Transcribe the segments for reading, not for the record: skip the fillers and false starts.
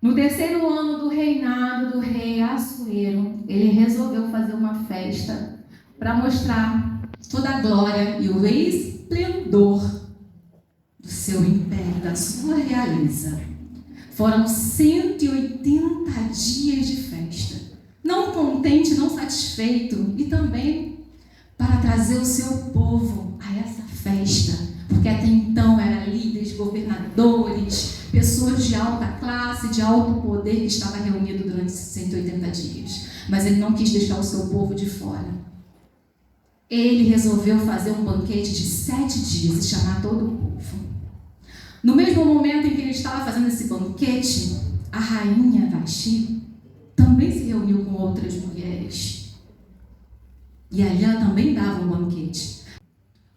No terceiro ano do reinado do rei Assuero, ele resolveu fazer uma festa para mostrar toda a glória e o esplendor do seu império, da sua realeza. Foram 180 dias de festa. Não contente, não satisfeito, e também para trazer o seu povo a essa festa, porque até então eram líderes, governadores, pessoas de alta classe, de alto poder que estavam reunidos durante esses 180 dias. Mas ele não quis deixar o seu povo de fora. Ele resolveu fazer um banquete de 7 dias e chamar todo o povo. No mesmo momento em que ele estava fazendo esse banquete, a rainha Vasti também se reuniu com outras mulheres. E ali ela também dava um banquete.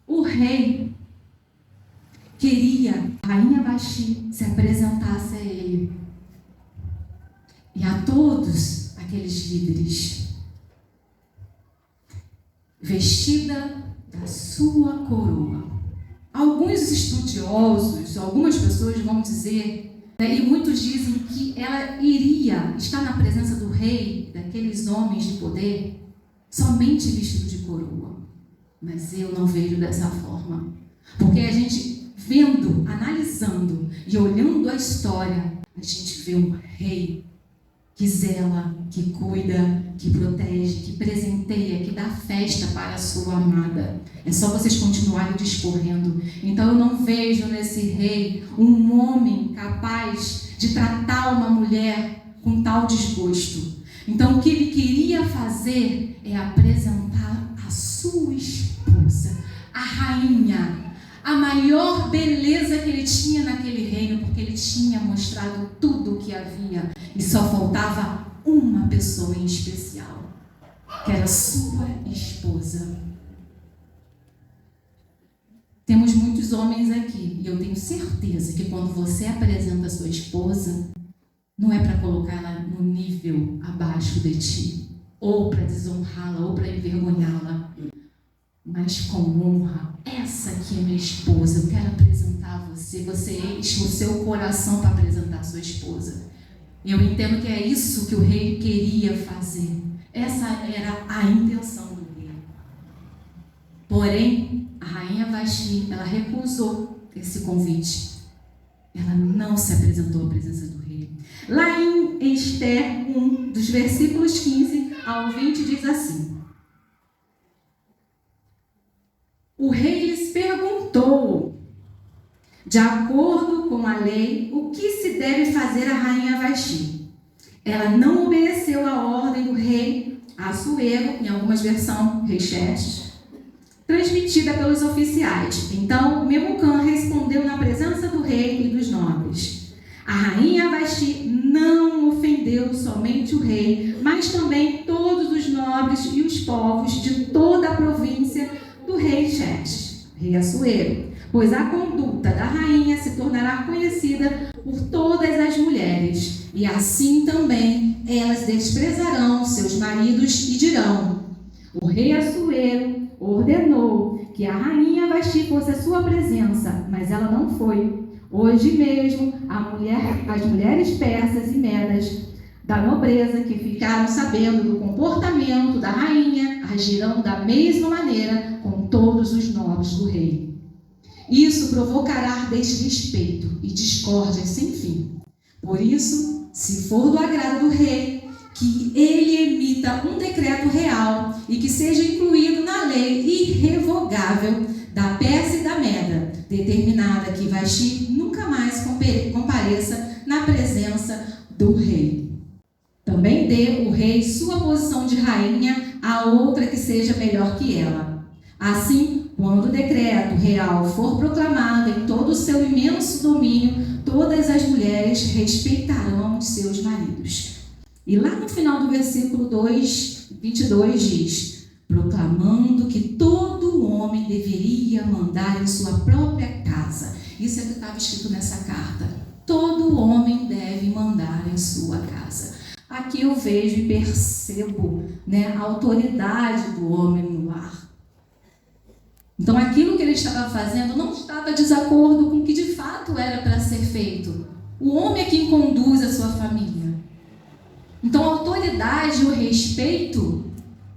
O rei queria que a rainha Vasti se apresentasse a ele e a todos aqueles líderes, vestida da sua coroa. Alguns estudiosos, algumas pessoas vão dizer, e muitos dizem que ela iria estar na presença do rei, daqueles homens de poder, somente vestido de coroa. Mas eu não vejo dessa forma. Porque a gente vendo, analisando e olhando a história, a gente vê um rei que zela, que cuida, que protege, que presenteia, que dá festa para a sua amada. É só vocês continuarem discorrendo. Então eu não vejo nesse rei um homem capaz de tratar uma mulher com tal desgosto. Então o que ele queria fazer é apresentar a sua esposa, a rainha, a maior beleza que ele tinha naquele reino, porque ele tinha mostrado tudo o que havia e só faltava uma pessoa em especial, que era sua esposa. Temos muitos homens aqui e eu tenho certeza que quando você apresenta a sua esposa, não é para colocá-la no nível abaixo de ti, ou para desonrá-la, ou para envergonhá-la, mas com honra. Essa aqui é minha esposa, eu quero apresentar a você. Você enche o seu coração para apresentar a sua esposa. Eu entendo que é isso que o rei queria fazer. Essa era a intenção do rei. Porém, a rainha Vasti, ela recusou esse convite. Ela não se apresentou à presença do rei. Lá em Esther 1, dos versículos 15 ao 20, diz assim: o rei lhes perguntou, de acordo com a lei, o que se deve fazer à rainha Vasti. Ela não obedeceu à ordem do rei Assuero, em algumas versões, Reixetes, transmitida pelos oficiais. Então, Memucã respondeu na presença do rei e dos nobres. A rainha Vasti não ofendeu somente o rei, mas também todos os nobres e os povos de toda a província do rei Xerxes, rei Assuero, pois a conduta da rainha se tornará conhecida por todas as mulheres, e assim também elas desprezarão seus maridos e dirão: o rei Assuero ordenou que a rainha Vasti fosse à sua presença, mas ela não foi. Hoje mesmo, as mulheres persas e medas da nobreza que ficaram sabendo do comportamento da rainha agirão da mesma maneira com todos os nobres do rei. Isso provocará desrespeito e discórdia sem fim. Por isso, se for do agrado do rei, que ele emita um decreto real e que seja incluído na lei irrevogável da Pérsia e da Meda, determinada que Vasti nunca mais compareça na presença do rei. Também dê o rei sua posição de rainha a outra que seja melhor que ela. Assim, quando o decreto real for proclamado em todo o seu imenso domínio, todas as mulheres respeitarão os seus maridos. E lá no final do versículo 22 diz: proclamando que todo homem deveria mandar em sua própria casa. Isso é o que estava escrito nessa carta. Todo homem deve mandar em sua casa. Aqui eu vejo e percebo, a autoridade do homem no lar. Então aquilo que ele estava fazendo não estava de desacordo com o que de fato era para ser feito. O homem é quem conduz a sua família.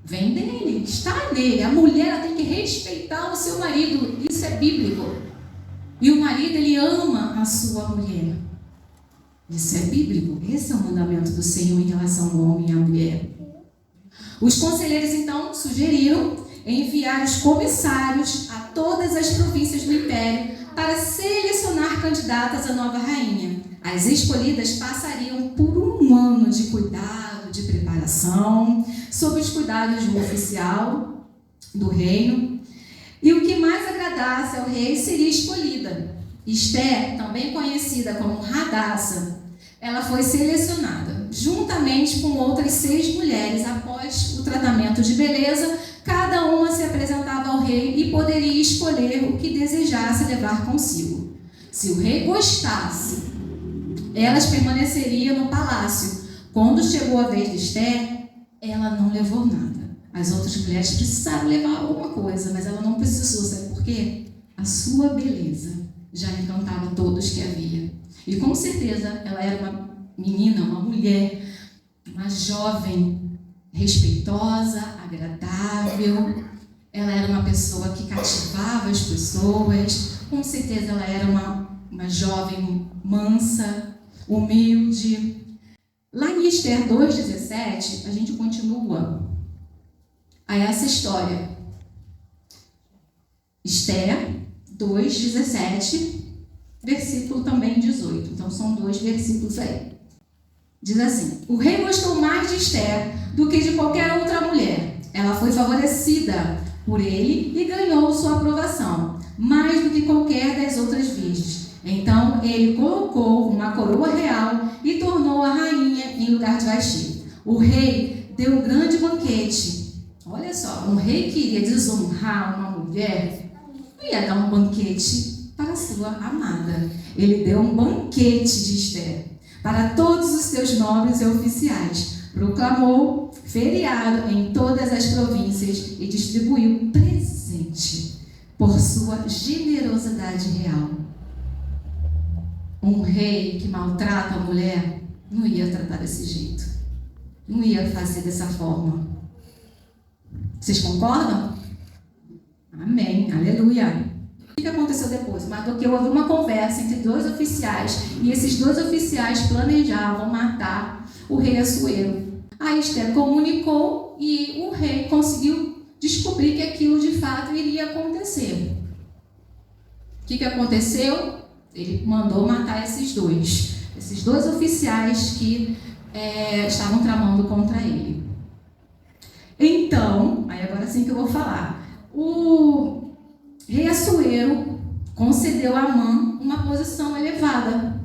Vem dele, está nele. A mulher ela tem que respeitar o seu marido. Isso é bíblico. E o marido, ele ama a sua mulher. Isso é bíblico. Esse é o mandamento do Senhor em relação ao homem e à mulher. Os conselheiros, então, sugeriram enviar os comissários a todas as províncias do império para selecionar candidatas à nova rainha. As escolhidas passariam por um ano de cuidado, de preparação, sob os cuidados de um oficial do reino. E o que mais agradasse ao rei seria escolhida. Esther, também conhecida como Radassa, ela foi selecionada, juntamente com outras 6 mulheres. Após o tratamento de beleza, cada uma se apresentava ao rei e poderia escolher o que desejasse levar consigo. Se o rei gostasse, elas permaneceriam no palácio. Quando chegou a vez de Esther, ela não levou nada. As outras mulheres precisaram levar alguma coisa, mas ela não precisou. Sabe por quê? A sua beleza já encantava todos que havia. E com certeza ela era uma menina, uma mulher, uma jovem, respeitosa, agradável. Ela era uma pessoa que cativava as pessoas. Com certeza ela era uma jovem mansa, humilde. Lá em Esther 2,17, a gente continua a essa história. Esther 2,17, versículo também 18. Então, são 2 versículos aí. Diz assim: o rei gostou mais de Esther do que de qualquer outra mulher. Ela foi favorecida por ele e ganhou sua aprovação, mais do que qualquer das outras virgens. Então, ele colocou uma coroa real e tornou-a rainha em lugar de Vasti. O rei deu um grande banquete. Olha só, um rei que iria desonrar uma mulher, não ia dar um banquete para a sua amada. Ele deu um banquete de Esther para todos os seus nobres e oficiais. Proclamou feriado em todas as províncias e distribuiu presente por sua generosidade real. Um rei que maltrata a mulher não ia tratar desse jeito. Não ia fazer dessa forma. Vocês concordam? Amém. Aleluia. O que aconteceu depois? Mardoqueu houve uma conversa entre 2 oficiais e esses 2 oficiais planejavam matar o rei Assuero. A Esther comunicou e o rei conseguiu descobrir que aquilo de fato iria acontecer. O que aconteceu? Ele mandou matar esses dois oficiais que estavam tramando contra ele. Então, aí agora sim que eu vou falar. O rei Assuero concedeu a Amã uma posição elevada.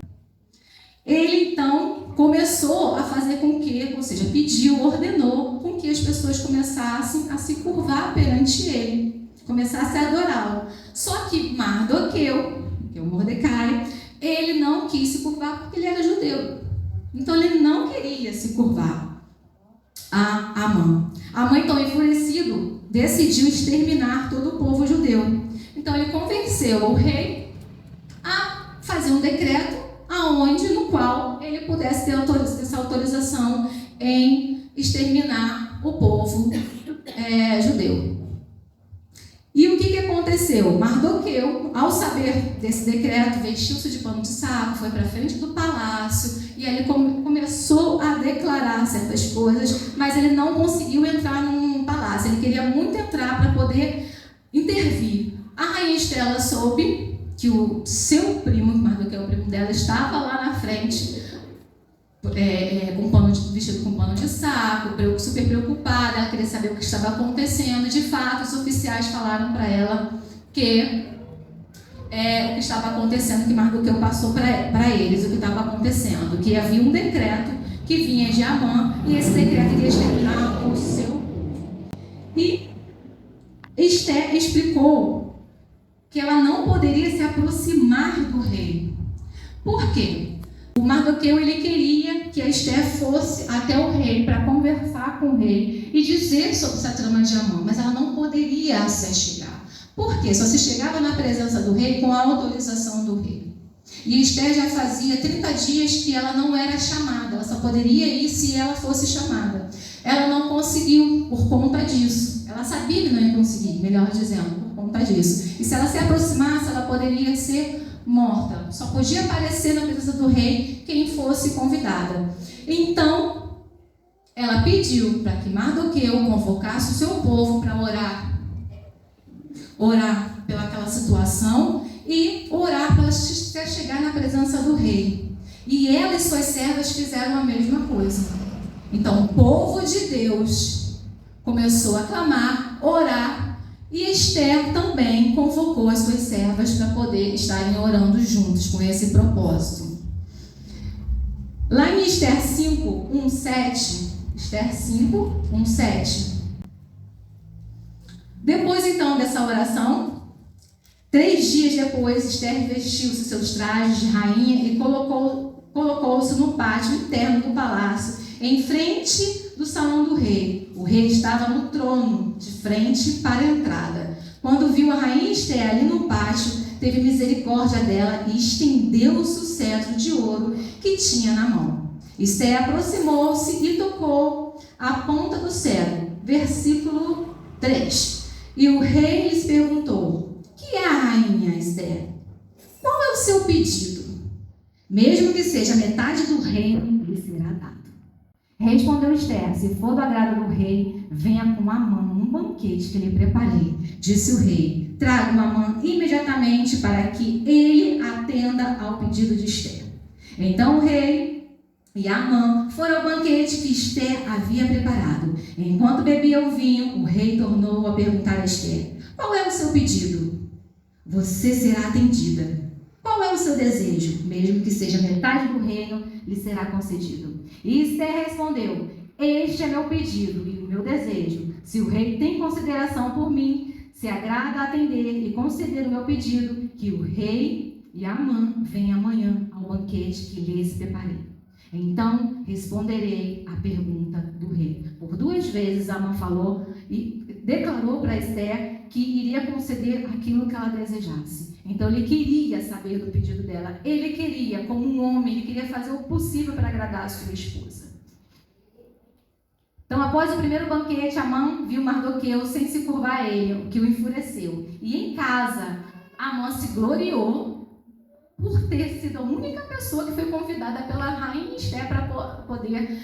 Ele então começou a fazer com que, ou seja, pediu, ordenou com que as pessoas começassem a se curvar perante ele, começassem a adorá-lo. Só que Mardoqueu, que é o Mordecai, ele não quis se curvar porque ele era judeu. Então ele não queria se curvar a Amã. Amã, então, enfurecido, decidiu exterminar todo o povo judeu. Então ele convenceu o rei a fazer um decreto no qual ele pudesse ter essa autorização em exterminar o povo judeu. E o que aconteceu? Mardoqueu, ao saber desse decreto, vestiu-se de pano de saco, foi para frente do palácio e ele começou a declarar certas coisas, mas ele não conseguiu entrar num palácio. Ele queria muito entrar para poder intervir. A rainha Estela soube que o seu primo, Mardoqueu, o primo dela, estava lá na frente, vestido com pano de saco, super preocupada. Ela queria saber o que estava acontecendo. De fato, os oficiais falaram para ela que o que estava acontecendo, que Mardoqueu passou para eles o que estava acontecendo, que havia um decreto que vinha de Amã e esse decreto iria exterminar o seu. E Esther explicou que ela não poderia se aproximar do rei. Por quê? O Mardoqueu, ele queria que a Esther fosse até o rei para conversar com o rei e dizer sobre essa trama de Amã, mas ela não poderia se chegar. Por quê? Só se chegava na presença do rei com a autorização do rei. E Esther já fazia 30 dias que ela não era chamada, ela só poderia ir se ela fosse chamada. ela não conseguiu por conta disso. Ela sabia que não ia conseguir, melhor dizendo, por conta disso. E se ela se aproximasse, ela poderia ser morta. Só podia aparecer na presença do rei quem fosse convidada. Então, ela pediu para que Mardoqueu convocasse o seu povo para orar pelaquela situação e orar para chegar na presença do rei. E ela e suas servas fizeram a mesma coisa. Então, o povo de Deus começou a clamar, orar, e Esther também convocou as suas servas para poder estarem orando juntos com esse propósito. Lá em Esther 5, 1, 7, Esther 5, 1, 7. Depois, então, dessa oração, 3 dias depois, Esther vestiu-se seus trajes de rainha e colocou-se no pátio interno do palácio, em frente do salão do rei. O rei estava no trono, de frente para a entrada. Quando viu a rainha Esther ali no pátio, teve misericórdia dela e estendeu-se o cetro de ouro que tinha na mão. Esther aproximou-se e tocou a ponta do cetro. Versículo 3. E o rei lhes perguntou: que é a rainha Esther? Qual é o seu pedido? Mesmo que seja metade do reino, lhe será dado. Respondeu Esther: se for do agrado do rei, venha com Amã um banquete que lhe preparei. Disse o rei: traga Amã imediatamente para que ele atenda ao pedido de Esther. Então o rei e Amã foram ao banquete que Esther havia preparado. Enquanto bebia o vinho, o rei tornou a perguntar a Esther: qual é o seu pedido? Você será atendida. Qual é o seu desejo? Mesmo que seja metade do reino, lhe será concedido. E Esther respondeu: este é meu pedido e o meu desejo. Se o rei tem consideração por mim, se agrada atender e conceder o meu pedido, que o rei e Amã venham amanhã ao banquete que lhes preparei. Então responderei à pergunta do rei. Por 2 vezes Amã falou e declarou para Esther que iria conceder aquilo que ela desejasse. Então ele queria saber do pedido dela. Ele queria, como um homem, ele queria fazer o possível para agradar a sua esposa. Então, após o primeiro banquete, Amã viu Mardoqueu sem se curvar a ele, o que o enfureceu. E em casa, Amã se gloriou por ter sido a única pessoa que foi convidada pela rainha Esther para poder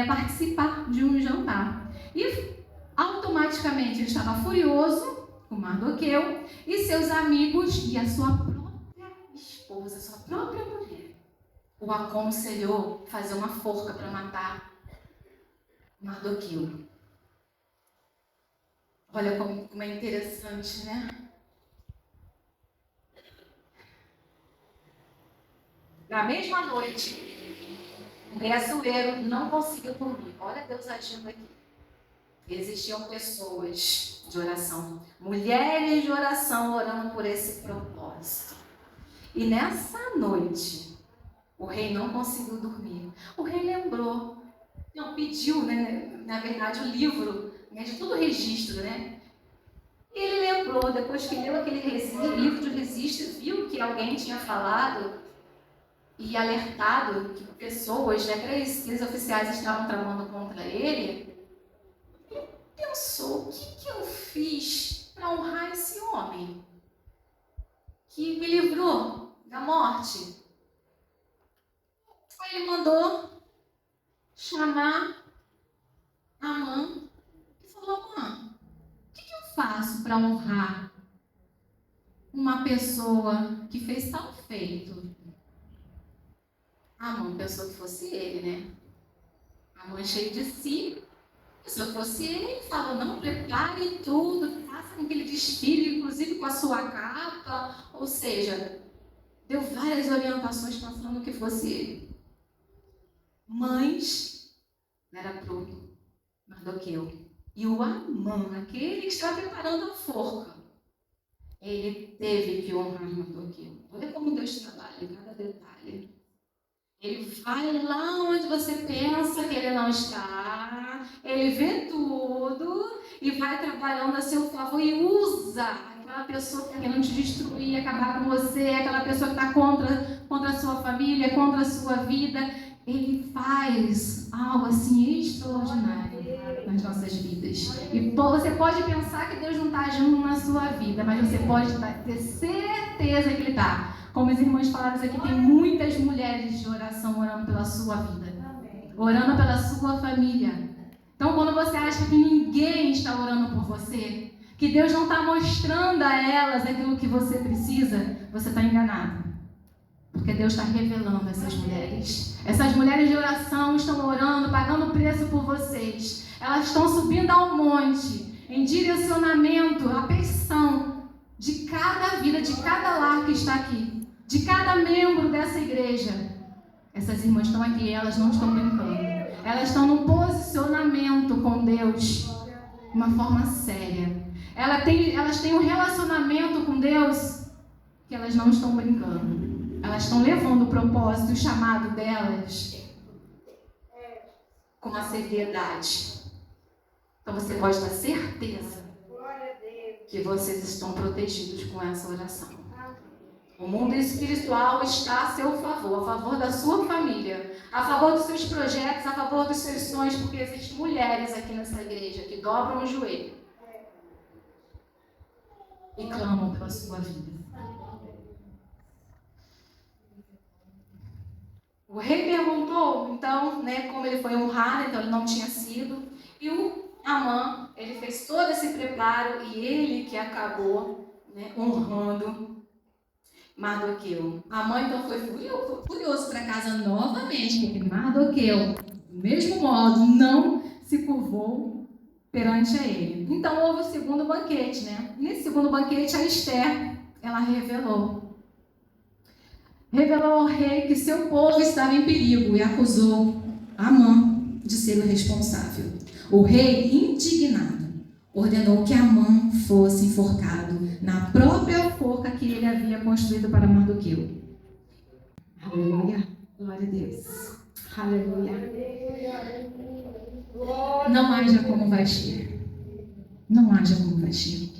participar de um jantar. E automaticamente ele estava furioso com Mardoqueu e seus amigos e a sua própria esposa, sua própria mulher, o aconselhou a fazer uma forca para matar Mardoqueu. Olha como é interessante, né? Na mesma noite, o rei Assuero não conseguiu dormir. Olha Deus agindo aqui. Existiam pessoas de oração, mulheres de oração orando por esse propósito. E nessa noite, o rei não conseguiu dormir. O rei lembrou, pediu, né, na verdade, o livro, né, de todo o registro, né? E ele lembrou, depois que leu aquele livro de registro, viu que alguém tinha falado e alertado que pessoas, né, 3 oficiais estavam tramando contra ele. Pensou: o que eu fiz para honrar esse homem que me livrou da morte? Aí ele mandou chamar Amã e falou: Amã, o que eu faço para honrar uma pessoa que fez tal feito? Amã pensou que fosse ele, né? Amã cheio de si. Se eu fosse ele, falou: não, prepare tudo, faça com que ele desfile, inclusive com a sua capa. Ou seja, deu várias orientações pensando que fosse ele. Mas não era pro Mardoqueu. E o Amã, aquele que estava preparando a forca, ele teve que honrar Mardoqueu. Olha como Deus trabalha em cada detalhe. Ele vai lá onde você pensa que ele não está, ele vê tudo e vai trabalhando a seu favor e usa aquela pessoa que está querendo te destruir, acabar com você, aquela pessoa que está contra a sua família, contra a sua vida. Ele faz algo assim extraordinário. nas nossas vidas. E você pode pensar que Deus não está agindo na sua vida, mas você pode ter certeza que Ele está. Como os irmãos falaram aqui, tem muitas mulheres de oração orando pela sua vida, orando pela sua família. Então, quando você acha que ninguém está orando por você, que Deus não está mostrando a elas aquilo que você precisa, você está enganado. Porque Deus está revelando essas mulheres. Essas mulheres de oração estão orando, pagando preço por vocês. Elas estão subindo ao monte, em direcionamento, à petição de cada vida, de cada lar que está aqui, de cada membro dessa igreja. Essas irmãs estão aqui, elas não estão brincando. Elas estão num posicionamento com Deus, de uma forma séria. Elas têm um relacionamento com Deus que elas não estão brincando. Elas estão levando o propósito e o chamado delas com uma seriedade. Então você pode ter certeza que vocês estão protegidos com essa oração. O mundo espiritual está a seu favor, a favor da sua família, a favor dos seus projetos, a favor dos seus sonhos, porque existem mulheres aqui nessa igreja que dobram o joelho e clamam pela sua vida. O rei perguntou, então, como ele foi honrado, então ele não tinha sido, e o Amã, ele fez todo esse preparo, e ele que acabou honrando Mardoqueu. Amã, então, foi furioso para casa novamente, porque Mardoqueu, do mesmo modo, não se curvou perante a ele. Então, houve o segundo banquete, Nesse segundo banquete, a Esther, ela revelou ao rei que seu povo estava em perigo e acusou Amã de ser o responsável. O rei, indignado, ordenou que Amã fosse enforcado na própria forca que ele havia construído para Mardoqueu. Aleluia. Glória a Deus. Aleluia. Não haja como Vasti. Não haja como Vasti.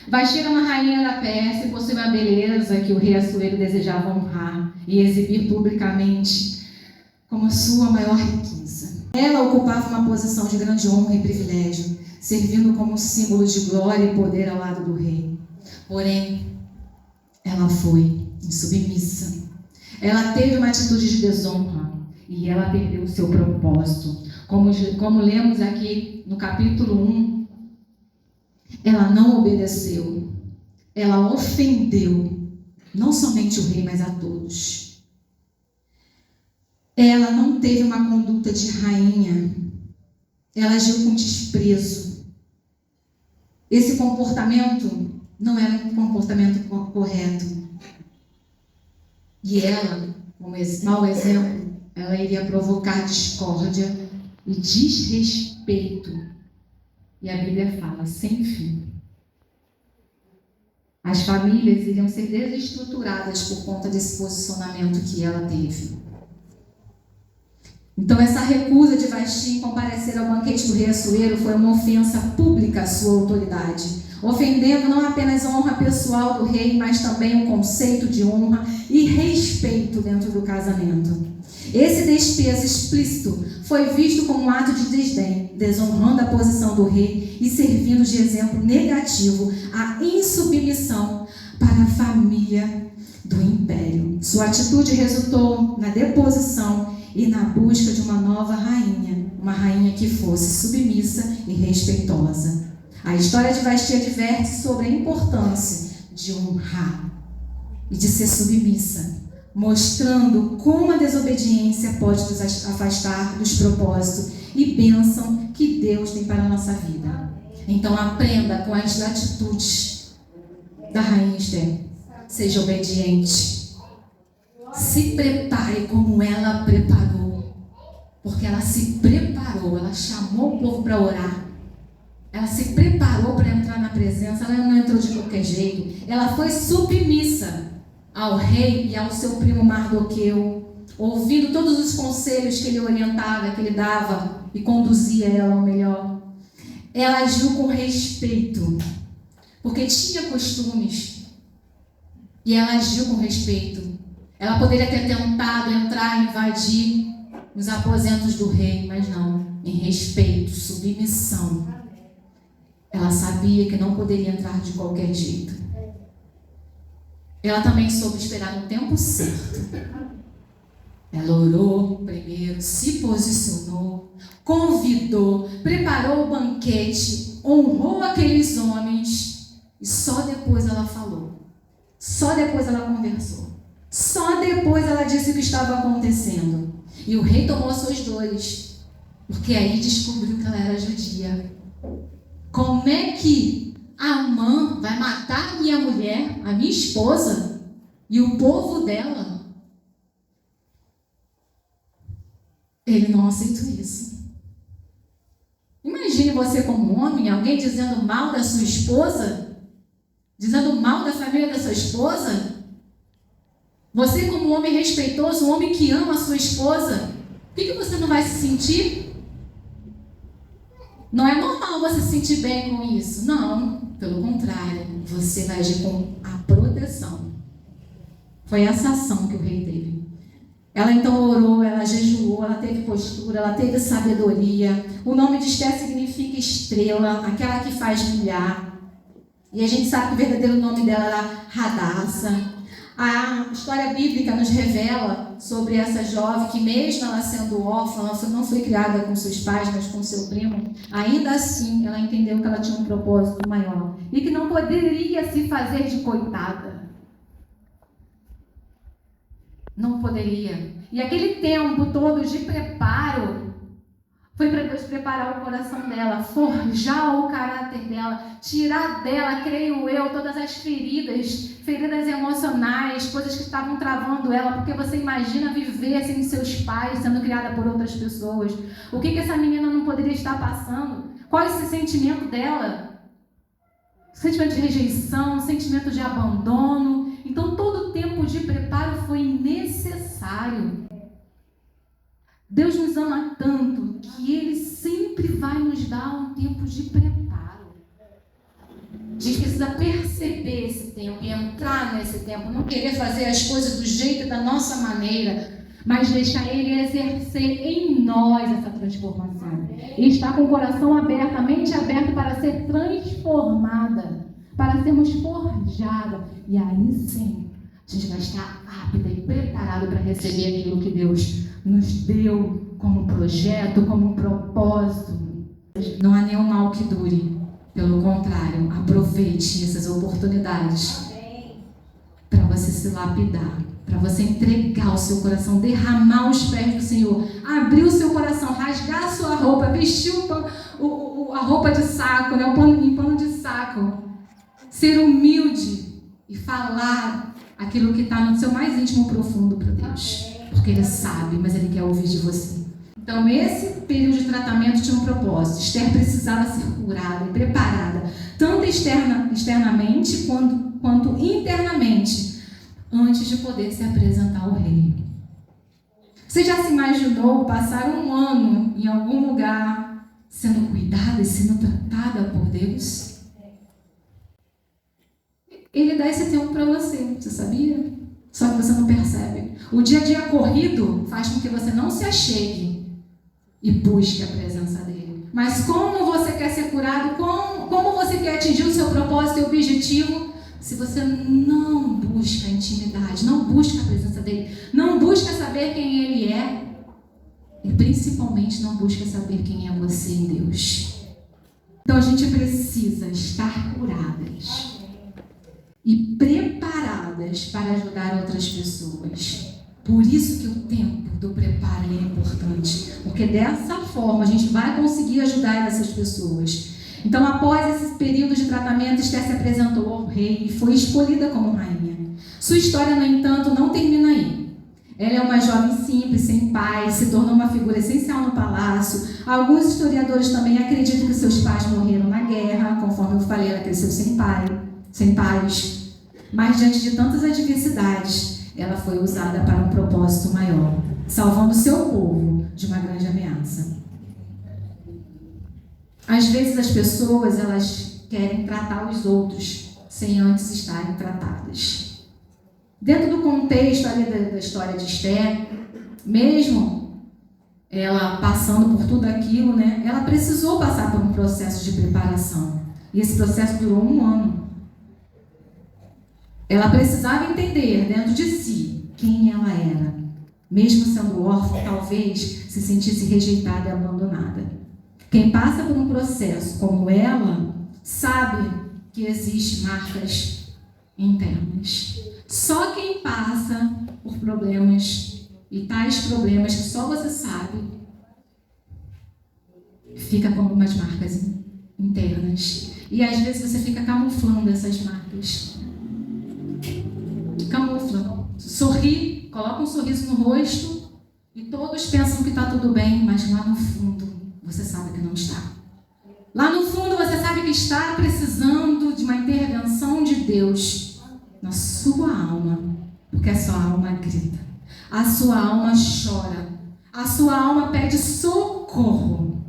Vasti era uma rainha da Pérsia e possuía uma beleza que o rei Assuero desejava honrar e exibir publicamente como sua maior riqueza. Ela ocupava uma posição de grande honra e privilégio, servindo como símbolo de glória e poder ao lado do rei. Porém, ela foi insubmissa. Ela teve uma atitude de desonra e ela perdeu o seu propósito. Como lemos aqui no capítulo 1, ela não obedeceu. Ela ofendeu não somente o rei, mas a todos. Ela não teve uma conduta de rainha. Ela agiu com desprezo. Esse comportamento não era um comportamento correto. E ela, como mau exemplo, ela iria provocar discórdia e desrespeito. E a Bíblia fala, sem fim. As famílias iriam ser desestruturadas por conta desse posicionamento que ela teve. Então, essa recusa de Vasti em comparecer ao banquete do rei Assuero foi uma ofensa pública à sua autoridade, ofendendo não apenas a honra pessoal do rei, mas também o conceito de honra e respeito dentro do casamento. Esse desprezo explícito foi visto como um ato de desdém, desonrando a posição do rei e servindo de exemplo negativo à insubmissão para a família do império. Sua atitude resultou na deposição e na busca de uma nova rainha, uma rainha que fosse submissa e respeitosa. A história de Vasti adverte sobre a importância de honrar e de ser submissa, mostrando como a desobediência pode nos afastar dos propósitos e bênção que Deus tem para a nossa vida. Então aprenda com as atitudes da rainha Esther. Seja obediente. Se prepare como ela preparou. Porque ela se preparou, ela chamou o povo para orar. Ela se preparou para entrar na presença, ela não entrou de qualquer jeito. Ela foi submissa ao rei e ao seu primo Mardoqueu, ouvindo todos os conselhos que ele orientava, que ele dava e conduzia ela ao melhor. Ela agiu com respeito, porque tinha costumes, e ela agiu com respeito. Ela poderia ter tentado entrar e invadir, nos aposentos do rei, mas não, em respeito, submissão. Ela sabia que não poderia entrar de qualquer jeito. Ela também soube esperar no tempo certo. Ela orou primeiro, se posicionou, convidou, preparou o banquete, honrou aqueles homens e só depois ela falou. Só depois ela conversou. Só depois ela disse o que estava acontecendo. E o rei tomou suas dores, porque aí descobriu que ela era judia. Como é que Amã vai matar a minha mulher, a minha esposa, e o povo dela? Ele não aceitou isso. Imagine você como homem, alguém dizendo mal da sua esposa, dizendo mal da família da sua esposa. Você como homem respeitoso, um homem que ama a sua esposa, o que você não vai se sentir? Não é normal você se sentir bem com isso. Não, pelo contrário, você vai agir com a proteção. Foi essa ação que o rei teve. Ela então orou, ela jejuou, ela teve postura, ela teve sabedoria. O nome de Esther significa estrela, aquela que faz brilhar. E a gente sabe que o verdadeiro nome dela era Radassa. A história bíblica nos revela sobre essa jovem que, mesmo ela sendo órfã, ela não foi criada com seus pais, mas com seu primo. Ainda assim, ela entendeu que ela tinha um propósito maior e que não poderia se fazer de coitada. Não poderia. E aquele tempo todo de preparo foi para Deus preparar o coração dela, forjar o caráter dela, tirar dela, creio eu, todas as feridas emocionais, coisas que estavam travando ela, porque você imagina viver sem seus pais, sendo criada por outras pessoas. O que essa menina não poderia estar passando? Qual é esse sentimento dela? Sentimento de rejeição, sentimento de abandono. Então todo o tempo de preparo foi necessário. Deus nos ama tanto que Ele sempre vai nos dar um tempo de preparo. A gente precisa perceber esse tempo e entrar nesse tempo, não querer fazer as coisas do jeito da nossa maneira, mas deixar Ele exercer em nós essa transformação. E estar com o coração aberto, a mente aberta para ser transformada, para sermos forjadas. E aí sim, a gente vai estar apta e preparado para receber aquilo que Deus nos deu como projeto, como propósito. Não há nenhum mal que dure. Pelo contrário, aproveite essas oportunidades para você se lapidar, para você entregar o seu coração, derramar os pés do Senhor, abrir o seu coração, rasgar a sua roupa, vestir a roupa de saco, né? Em pano de saco, ser humilde e falar aquilo que está no seu mais íntimo profundo para Deus. Porque Ele sabe, mas Ele quer ouvir de você. Então, esse período de tratamento tinha um propósito. Esther precisava ser curada e preparada, tanto externamente quanto internamente, antes de poder se apresentar ao rei. Você já se imaginou passar um ano em algum lugar sendo cuidada e sendo tratada por Deus? Ele dá esse tempo para você sabia? Só que você não percebe. O dia a dia corrido faz com que você não se achegue e busque a presença dele. Mas como você quer ser curado, como você quer atingir o seu propósito e objetivo, se você não busca a intimidade, não busca a presença dele, não busca saber quem ele é, e principalmente não busca saber quem é você em Deus. Então a gente precisa estar curadas e preparadas para ajudar outras pessoas. Por isso que o tempo do preparo é importante, porque dessa forma a gente vai conseguir ajudar essas pessoas. Então, após esse período de tratamento, Esther se apresentou ao rei e foi escolhida como rainha. Sua história, no entanto, não termina aí. Ela é uma jovem simples, sem pai, se tornou uma figura essencial no palácio. Alguns historiadores também acreditam que seus pais morreram na guerra, conforme eu falei, ela cresceu sem pais. Mas diante de tantas adversidades, ela foi usada para um propósito maior, salvando seu povo de uma grande ameaça. Às vezes as pessoas, elas querem tratar os outros sem antes estarem tratadas. Dentro do contexto ali da história de Esther, mesmo ela passando por tudo aquilo, né? Ela precisou passar por um processo de preparação. E esse processo durou 1 ano. Ela precisava entender dentro de si quem ela era. Mesmo sendo órfã, talvez se sentisse rejeitada e abandonada. Quem passa por um processo como ela, sabe que existem marcas internas. Só quem passa por problemas, e tais problemas que só você sabe, fica com algumas marcas internas. E às vezes você fica camuflando essas marcas. Camufla. Sorri, coloca um sorriso no rosto e todos pensam que está tudo bem, mas lá no fundo você sabe que não está. Lá no fundo você sabe que está precisando de uma intervenção de Deus na sua alma, porque a sua alma grita, a sua alma chora, a sua alma pede socorro.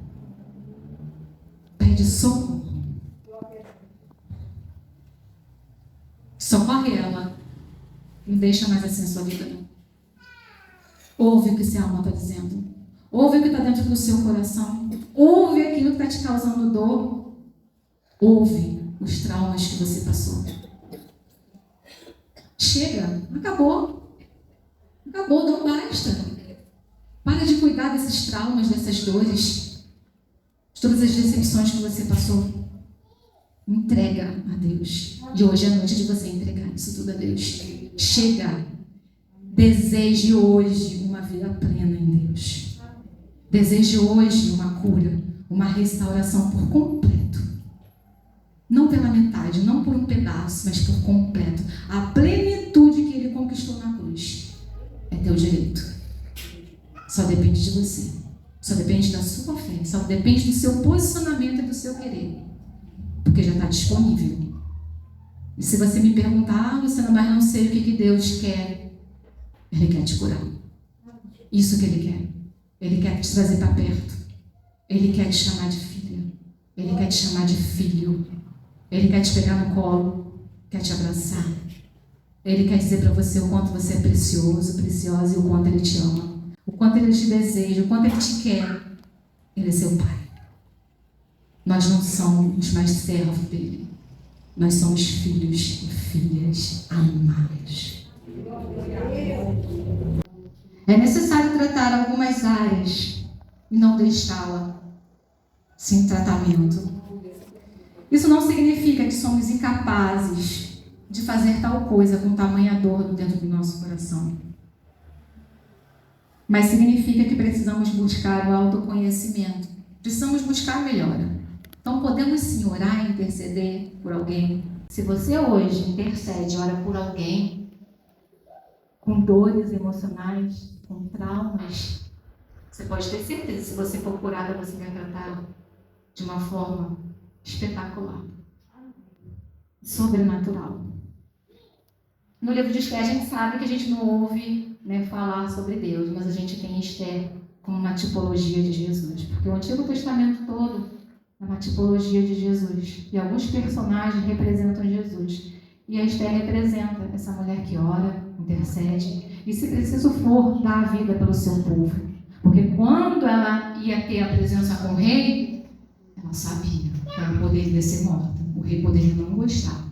Pede socorro. Socorre ela. Não deixa mais assim a sua vida, não. Ouve o que sua alma está dizendo. Ouve o que está dentro do seu coração. Ouve aquilo que está te causando dor. Ouve os traumas que você passou. Chega, acabou. Acabou, não basta. Para de cuidar desses traumas, dessas dores, de todas as decepções que você passou. Entrega a Deus. E hoje é a noite de você entregar isso tudo a Deus. Chega. Deseje hoje uma vida plena em Deus. Deseje hoje uma cura, uma restauração por completo. Não pela metade, não por um pedaço, mas por completo. A plenitude que Ele conquistou na cruz é teu direito. Só depende de você. Só depende da sua fé. Só depende do seu posicionamento e do seu querer. Porque já está disponível. E se você me perguntar, Luciana, mas não sei o que Deus quer. Ele quer te curar. Isso que Ele quer. Ele quer te trazer para perto. Ele quer te chamar de filha. Ele quer te chamar de filho. Ele quer te pegar no colo. Quer te abraçar. Ele quer dizer para você o quanto você é precioso, preciosa e o quanto Ele te ama. O quanto Ele te deseja, o quanto Ele te quer. Ele é seu Pai. Nós não somos mais servos dele. Nós somos filhos e filhas amados. É necessário tratar algumas áreas e não deixá-la sem tratamento. Isso não significa que somos incapazes de fazer tal coisa com tamanha dor dentro do nosso coração. Mas significa que precisamos buscar o autoconhecimento. Precisamos buscar a melhora. Então podemos sim orar e interceder por alguém. Se você hoje intercede, ora por alguém com dores emocionais, com traumas, você pode ter certeza, se você for curada, você vai tratar de uma forma espetacular, sobrenatural. No livro de Esther, a gente sabe que a gente não ouve, falar sobre Deus, mas a gente tem Esther como uma tipologia de Jesus, porque o Antigo Testamento todo é uma tipologia de Jesus, e alguns personagens representam Jesus, e a Esther representa essa mulher que ora, intercede, e se preciso for, dá a vida pelo seu povo, porque quando ela ia ter a presença com o rei, ela sabia que ela poderia ser morta, o rei poderia não gostar.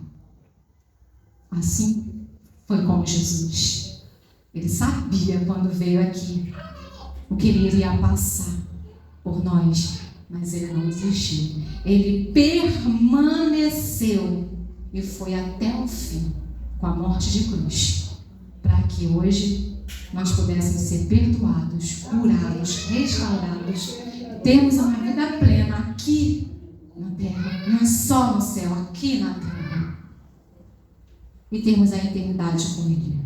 Assim foi como Jesus. Ele sabia quando veio aqui o que ele iria passar por nós, mas ele não desistiu. Ele permaneceu e foi até o fim, com a morte de cruz, para que hoje nós pudéssemos ser perdoados, curados, restaurados, termos uma vida plena aqui na terra, não é só no céu, aqui na terra, e termos a eternidade com Ele.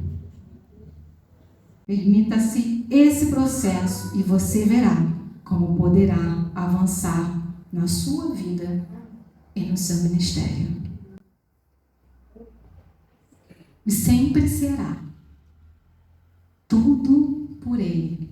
Permita-se esse processo e você verá como poderá avançar na sua vida e no seu ministério. E sempre será tudo por Ele,